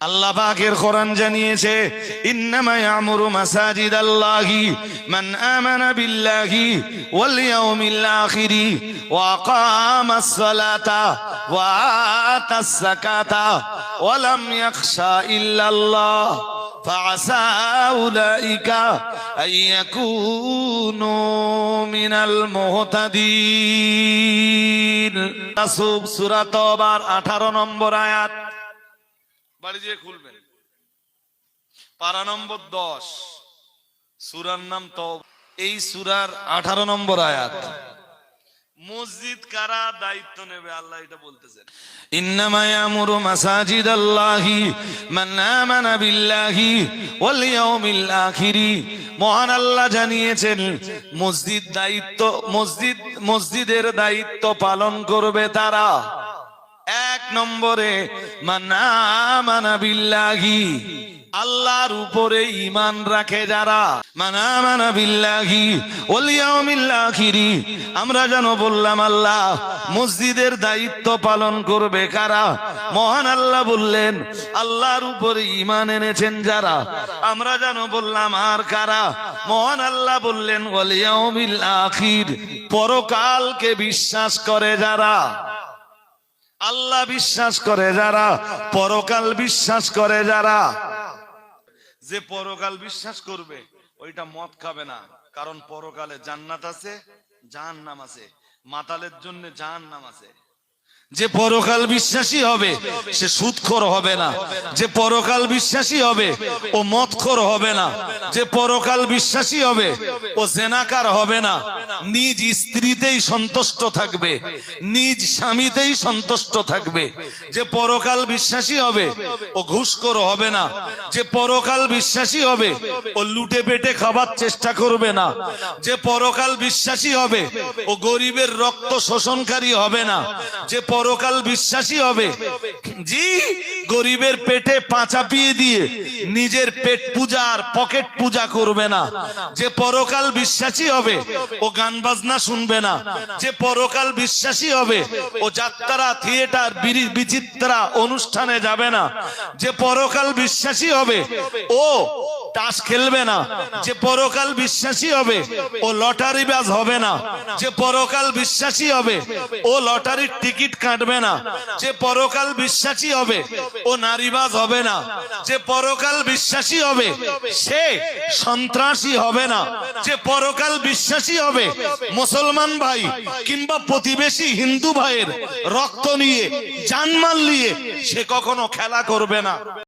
আল্লাহ পাকের কোরআন জানিয়েছে ইন্নামা ইয়ামুরু মাসাজিদাল্লাহি মান আমানা বিল্লাহি ওয়াল ইয়াউমিল আখির ওয়া আকামাস সালাতা ওয়া আতাস যাকাতা ওয়া লাম ইয়াখশা ইল্লাল্লাহ ফাআসা উলাইকা আইয়াকুনু মিনাল মুহতাদিন। সূরা তাওবার 18 নম্বর আয়াত, বাড়ি যেয়ে খুলবেন, পারা নম্বর 10, সূরার নাম তাওবা। এই সূরার 18 নম্বর আয়াত। মসজিদ কারা দায়িত্ব নেবে আল্লাহ এটা বলতেছেন, ইন্নামা ইয়ামুরু মাসাজিদাল্লাহি মান আমানা বিল্লাহি ওয়াল ইয়াউমিল আখির। মহান আল্লাহ জানিয়েছেন মসজিদের দায়িত্ব পালন করবে তারা। এক নম্বরে মান আমানা বিল্লাহি, আল্লাহর উপরে ঈমান রাখে যারা। মান আমানা বিল্লাহি ওয়াল ইয়াউমিল আখির, আমরা যেন বললাম আল্লাহ মসজিদের দায়িত্ব পালন করবে কারা? মহান আল্লাহ বললেন আল্লাহর উপরে ঈমান এনেছেন যারা। আমরা যেন বললাম আর কারা? মহান আল্লাহ বললেন ওয়াল ইয়াউমিল আখির, পরকালকে বিশ্বাস করে যারা। আল্লাহ বিশ্বাস করে যারা, পরকাল বিশ্বাস করে যারা। যে পরকাল বিশ্বাস করবে ওইটা মদ খাবে না, কারণ পরকালে জান্নাত আছে, জাহান্নাম আছে, মাতালের জন্য জাহান্নাম আছে। যে পরকাল বিশ্বাসী হবে সে সুদখোর হবে না, যে পরকাল বিশ্বাসী হবে ও মদখোর হবে না, যে পরকাল বিশ্বাসী হবে ও জেনাকার হবে না, নিজ স্ত্রীতেই সন্তুষ্ট থাকবে, নিজ স্বামীতেই সন্তুষ্ট থাকবে। যে পরকাল বিশ্বাসী হবে ও ঘুষখোর হবে না, যে পরকাল বিশ্বাসী হবে ও লুটে পেটে খাবার চেষ্টা করবে না, যে পরকাল বিশ্বাসী হবে ও গরিবের রক্ত শোষণকারী হবে না, যে পরকাল বিশ্বাসী হবে জি গরিবের পেটে পা চাপিয়ে দিয়ে নিজের পেট পূজা আর পকেট পূজা করবে না, যে পরকাল বিশ্বাসী হবে ও গান বাজনা শুনবে না, যে পরকাল বিশ্বাসী হবে ও যাত্রা থিয়েটার বিচিত্রা অনুষ্ঠানে যাবে না, যে পরকাল বিশ্বাসী হবে ও তাস খেলবে না, যে পরকাল বিশ্বাসী হবে ও লটারিবাজ হবে না, যে পরকাল বিশ্বাসী হবে ও লটারির টিকিট কাটবে না, যে পরকাল বিশ্বাসী হবে ও নারীবাজ হবে না, যে পরকাল বিশ্বাসী হবে সে সন্ত্রাসী হবে না, যে পরকাল বিশ্বাসী হবে মুসলমান ভাই কিংবা প্রতিবেশী হিন্দু ভাইয়ের রক্ত নিয়ে জানমাল নিয়ে সে কখনো খেলা করবে না।